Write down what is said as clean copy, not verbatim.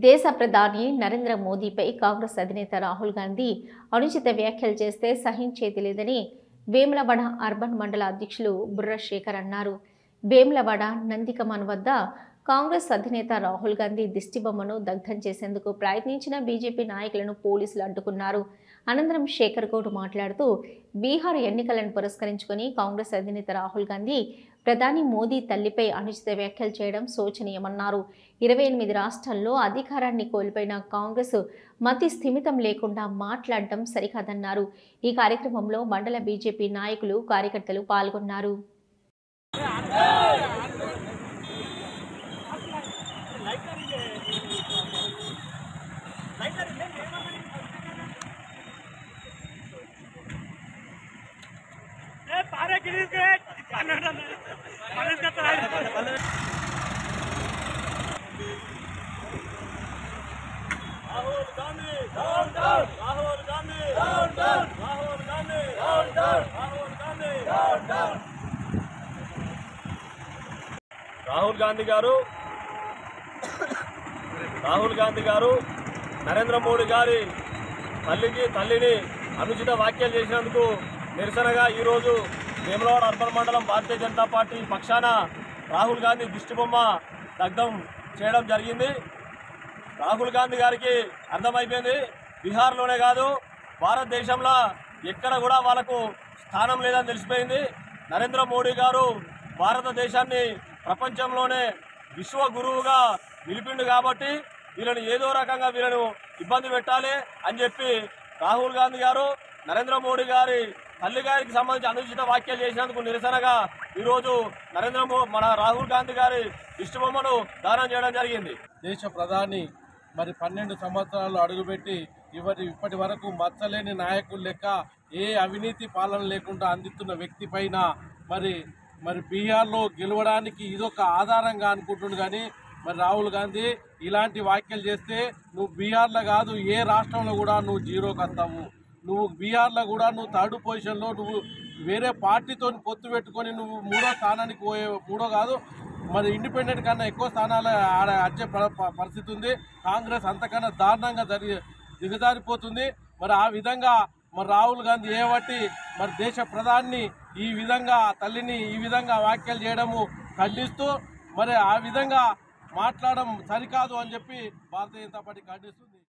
దేశ ప్రధాని నరేంద్ర మోదీపై కాంగ్రెస్ అధినేత రాహుల్ గాంధీ అనుచిత వ్యాఖ్యలు చేస్తే సహించేది లేదని వేములవాడ అర్బన్ మండల అధ్యక్షులు బుర్ర శేఖర్ అన్నారు. వేములవాడ నందికమాన్ వద్ద కాంగ్రెస్ అధినేత రాహుల్ గాంధీ దిష్టిబొమ్మను దగ్ధం చేసేందుకు ప్రయత్నించిన బీజేపీ నాయకులను పోలీసులు అడ్డుకున్నారు. అనంతరం శేఖర్ గౌడ్ మాట్లాడుతూ బీహార్ ఎన్నికలను పురస్కరించుకొని కాంగ్రెస్ అధినేత రాహుల్ గాంధీ ప్రధాని మోదీ తల్లిపై అనుచిత వ్యాఖ్యలు చేయడం శోచనీయమన్నారు. 28 రాష్ట్రాల్లో అధికారాన్ని కోల్పోయిన కాంగ్రెస్ మతి స్థిమితం లేకుండా మాట్లాడడం సరికాదన్నారు. ఈ కార్యక్రమంలో మండల బీజేపీ నాయకులు, కార్యకర్తలు పాల్గొన్నారు. రాహుల్ గాంధీ గారు నరేంద్ర మోడీ గారి తల్లిని అనుచిత వ్యాఖ్యలు చేసినందుకు నిరసనగా ఈరోజు వేములవాడ అర్బన్ మండలం భారతీయ జనతా పార్టీ పక్షాన రాహుల్ గాంధీ దిష్టిబొమ్మ దగ్ధం చేయడం జరిగింది. రాహుల్ గాంధీ గారికి అర్థమైపోయింది, బీహార్లోనే కాదు భారతదేశంలో ఎక్కడ కూడా వాళ్ళకు స్థానం లేదని తెలిసిపోయింది. నరేంద్ర మోడీ గారు భారతదేశాన్ని ప్రపంచంలోనే విశ్వ గురువుగా నిలిపిండు కాబట్టి వీళ్ళని ఏదో రకంగా వీళ్ళను ఇబ్బంది పెట్టాలి అని చెప్పి రాహుల్ గాంధీ గారు నరేంద్ర మోడీ గారి తల్లి గారికి సంబంధించి అనుచిత వ్యాఖ్యలు చేసినందుకు నిరసనగా ఈరోజు మన రాహుల్ గాంధీ గారి దిష్టిబొమ్మను దానం చేయడం జరిగింది. దేశ ప్రధాని 12 సంవత్సరాలు అడుగుపెట్టి ఇప్పటి వరకు మచ్చలేని నాయకులు లెక్క ఏ అవినీతి పాలన లేకుండా అందిస్తున్న వ్యక్తి పైన మరి బీహార్లో గెలవడానికి ఇదొక ఆధారంగా అనుకుంటుండు. కానీ మరి రాహుల్ గాంధీ ఇలాంటి వ్యాఖ్యలు చేస్తే నువ్వు బీహార్లో కాదు ఏ రాష్ట్రంలో కూడా నువ్వు జీరోకి వస్తావు. నువ్వు బీహార్లో కూడా నువ్వు 3rd పొజిషన్లో నువ్వు వేరే పార్టీతో పొత్తు పెట్టుకొని నువ్వు 3వ స్థానానికి మూడో కాదు మరి ఇండిపెండెంట్ కన్నా ఎక్కువ స్థానాలు వచ్చే పరిస్థితి ఉంది. కాంగ్రెస్ అంతకన్నా దారుణంగా దిగజారిపోతుంది. మరి ఆ విధంగా మరి రాహుల్ గాంధీ ఏవట్టి మరి దేశ ప్రధాని ఈ విధంగా తల్లిని ఈ విధంగా వ్యాఖ్యలు చేయడము ఖండిస్తూ మరి ఆ విధంగా మాట్లాడడం సరికాదు అని చెప్పి భారతీయ జనతా పార్టీ ఖండిస్తుంది.